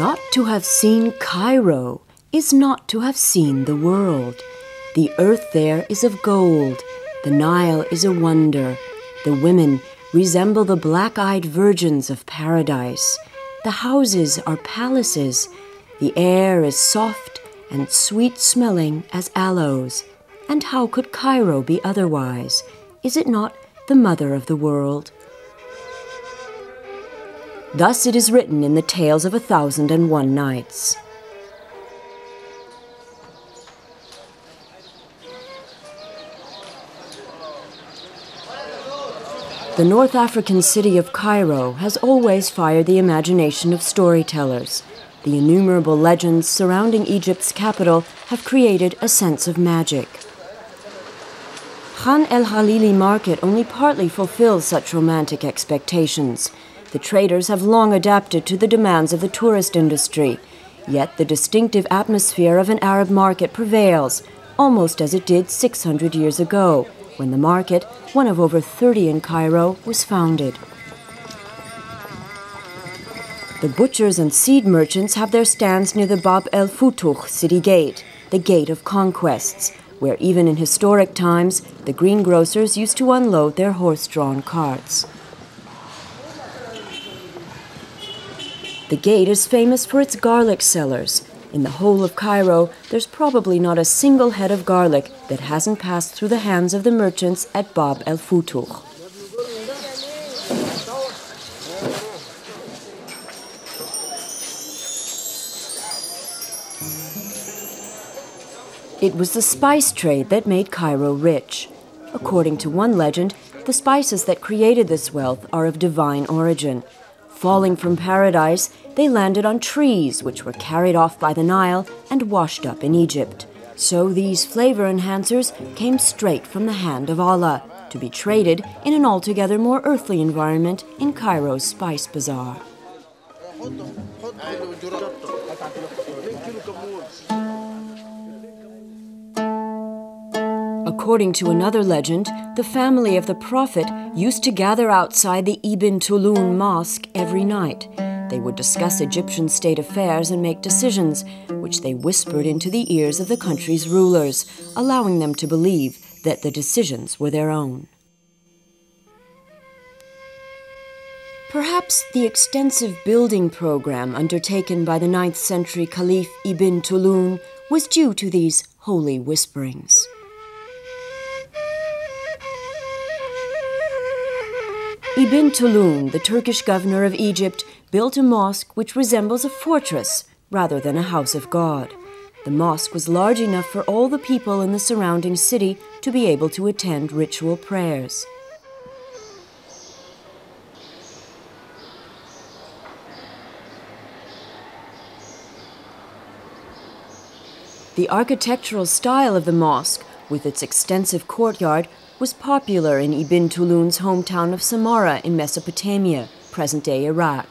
Not to have seen Cairo is not to have seen the world. The earth there is of gold. The Nile is a wonder. The women resemble the black-eyed virgins of paradise. The houses are palaces. The air is soft and sweet-smelling as aloes. And how could Cairo be otherwise? Is it not the mother of the world? Thus it is written in the Tales of 1001 Nights. The North African city of Cairo has always fired the imagination of storytellers. The innumerable legends surrounding Egypt's capital have created a sense of magic. Khan el-Khalili market only partly fulfills such romantic expectations. The traders have long adapted to the demands of the tourist industry, yet the distinctive atmosphere of an Arab market prevails, almost as it did 600 years ago, when the market, one of over 30 in Cairo, was founded. The butchers and seed merchants have their stands near the Bab el-Futuh city gate, the gate of conquests, where even in historic times, the greengrocers used to unload their horse-drawn carts. The gate is famous for its garlic cellars. In the whole of Cairo, there's probably not a single head of garlic that hasn't passed through the hands of the merchants at Bab el-Futuh. It was the spice trade that made Cairo rich. According to one legend, the spices that created this wealth are of divine origin. Falling from paradise, they landed on trees, which were carried off by the Nile and washed up in Egypt. So these flavor enhancers came straight from the hand of Allah, to be traded in an altogether more earthly environment in Cairo's spice bazaar. According to another legend, the family of the Prophet used to gather outside the Ibn Tulun mosque every night. They would discuss Egyptian state affairs and make decisions, which they whispered into the ears of the country's rulers, allowing them to believe that the decisions were their own. Perhaps the extensive building program undertaken by the 9th century Caliph Ibn Tulun was due to these holy whisperings. Ibn Tulun, the Turkish governor of Egypt, built a mosque which resembles a fortress rather than a house of God. The mosque was large enough for all the people in the surrounding city to be able to attend ritual prayers. The architectural style of the mosque, with its extensive courtyard, was popular in Ibn Tulun's hometown of Samarra in Mesopotamia, present-day Iraq.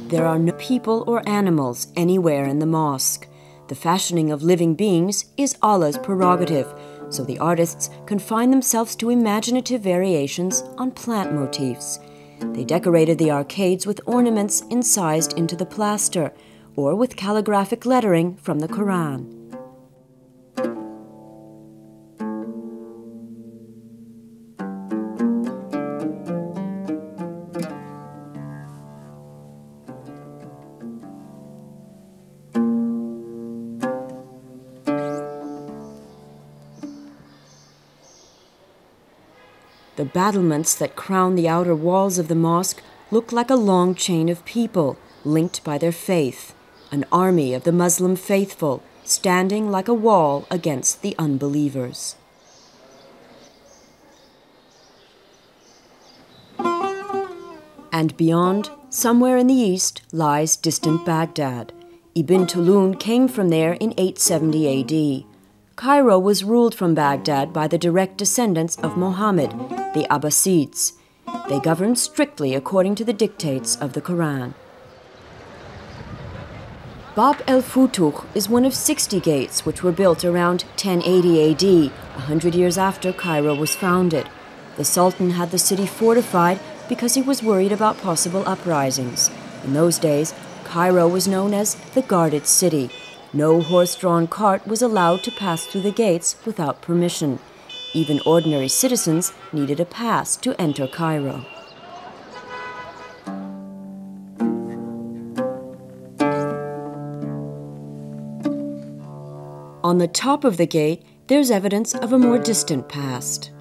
There are no people or animals anywhere in the mosque. The fashioning of living beings is Allah's prerogative, so the artists confine themselves to imaginative variations on plant motifs. They decorated the arcades with ornaments incised into the plaster, or with calligraphic lettering from the Quran. The battlements that crown the outer walls of the mosque look like a long chain of people, linked by their faith, an army of the Muslim faithful, standing like a wall against the unbelievers. And beyond, somewhere in the east, lies distant Baghdad. Ibn Tulun came from there in 870 AD. Cairo was ruled from Baghdad by the direct descendants of Muhammad, the Abbasids. They governed strictly according to the dictates of the Quran. Bab el-Futuh is one of 60 gates which were built around 1080 AD, 100 years after Cairo was founded. The Sultan had the city fortified because he was worried about possible uprisings. In those days, Cairo was known as the Guarded City. No horse-drawn cart was allowed to pass through the gates without permission. Even ordinary citizens needed a pass to enter Cairo. On the top of the gate, there's evidence of a more distant past.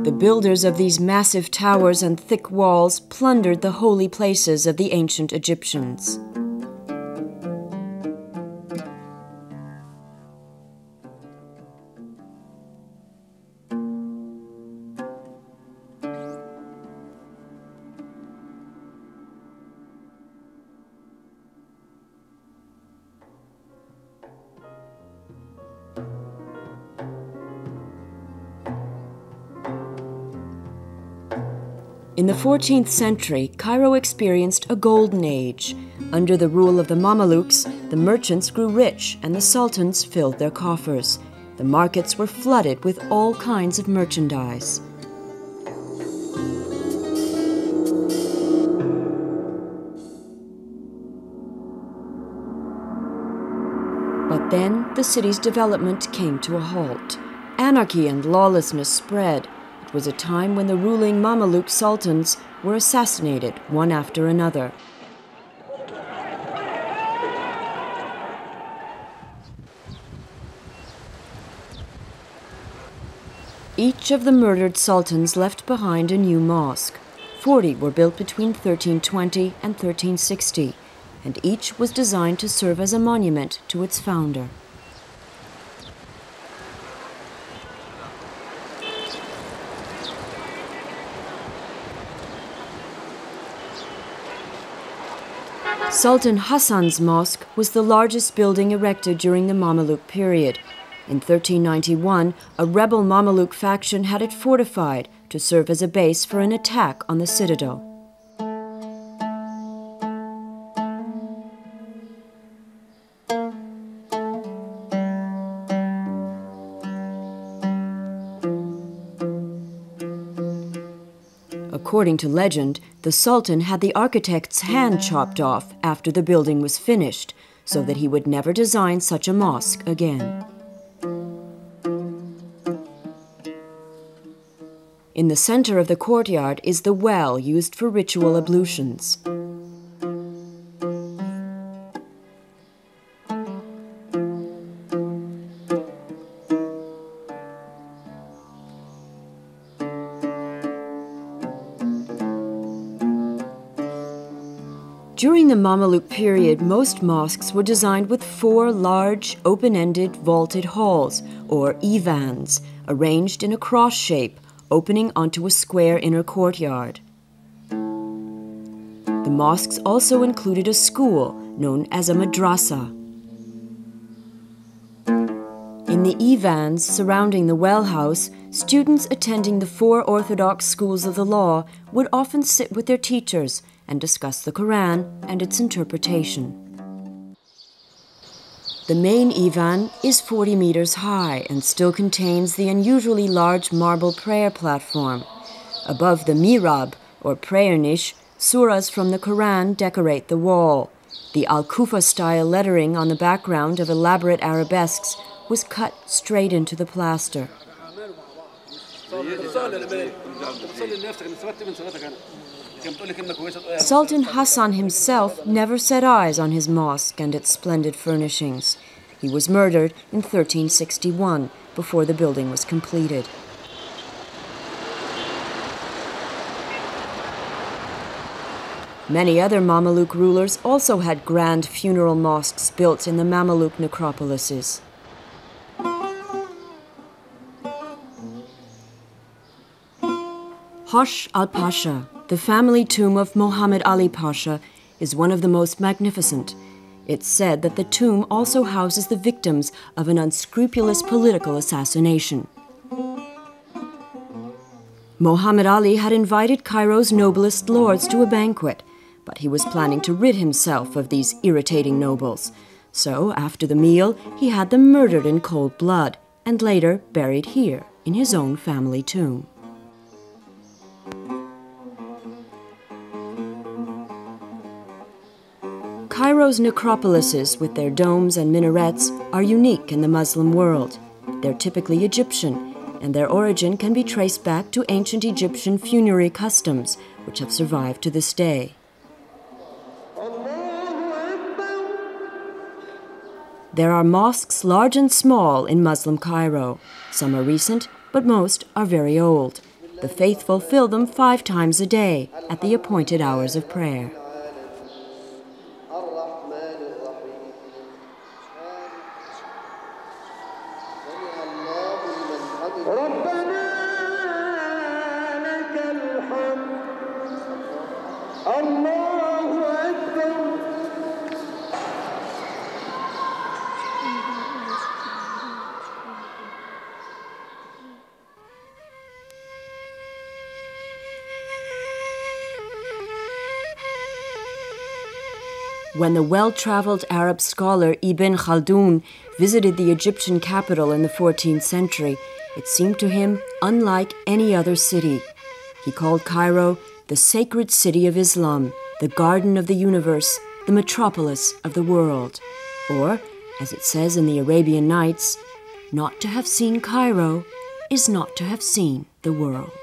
The builders of these massive towers and thick walls plundered the holy places of the ancient Egyptians. In the 14th century, Cairo experienced a golden age. Under the rule of the Mamelukes, the merchants grew rich and the sultans filled their coffers. The markets were flooded with all kinds of merchandise. But then the city's development came to a halt. Anarchy and lawlessness spread. It was a time when the ruling Mameluke sultans were assassinated one after another. Each of the murdered sultans left behind a new mosque. 40 were built between 1320 and 1360, and each was designed to serve as a monument to its founder. Sultan Hassan's mosque was the largest building erected during the Mameluke period. In 1391, a rebel Mameluke faction had it fortified to serve as a base for an attack on the citadel. According to legend, the Sultan had the architect's hand chopped off after the building was finished, so that he would never design such a mosque again. In the center of the courtyard is the well used for ritual ablutions. During the Mameluke period, most mosques were designed with 4 large, open-ended, vaulted halls, or ivans, arranged in a cross shape, opening onto a square inner courtyard. The mosques also included a school, known as a madrasa. In the ivans surrounding the well house, students attending the 4 orthodox schools of the law would often sit with their teachers and discuss the Quran and its interpretation. The main Ivan is 40 meters high and still contains the unusually large marble prayer platform. Above the mihrab, or prayer niche, surahs from the Quran decorate the wall. The Al-Kufa-style lettering on the background of elaborate arabesques was cut straight into the plaster. Sultan Hassan himself never set eyes on his mosque and its splendid furnishings. He was murdered in 1361, before the building was completed. Many other Mameluke rulers also had grand funeral mosques built in the Mameluke necropolises. Hosh al-Pasha, the family tomb of Muhammad Ali Pasha, is one of the most magnificent. It's said that the tomb also houses the victims of an unscrupulous political assassination. Muhammad Ali had invited Cairo's noblest lords to a banquet, but he was planning to rid himself of these irritating nobles. So, after the meal, he had them murdered in cold blood, and later buried here, in his own family tomb. Cairo's necropolises, with their domes and minarets, are unique in the Muslim world. They're typically Egyptian, and their origin can be traced back to ancient Egyptian funerary customs, which have survived to this day. There are mosques large and small in Muslim Cairo. Some are recent, but most are very old. The faithful fill them 5 times a day at the appointed hours of prayer. When the well-traveled Arab scholar Ibn Khaldun visited the Egyptian capital in the 14th century, it seemed to him unlike any other city. He called Cairo the sacred city of Islam, the garden of the universe, the metropolis of the world. Or, as it says in the Arabian Nights, not to have seen Cairo is not to have seen the world.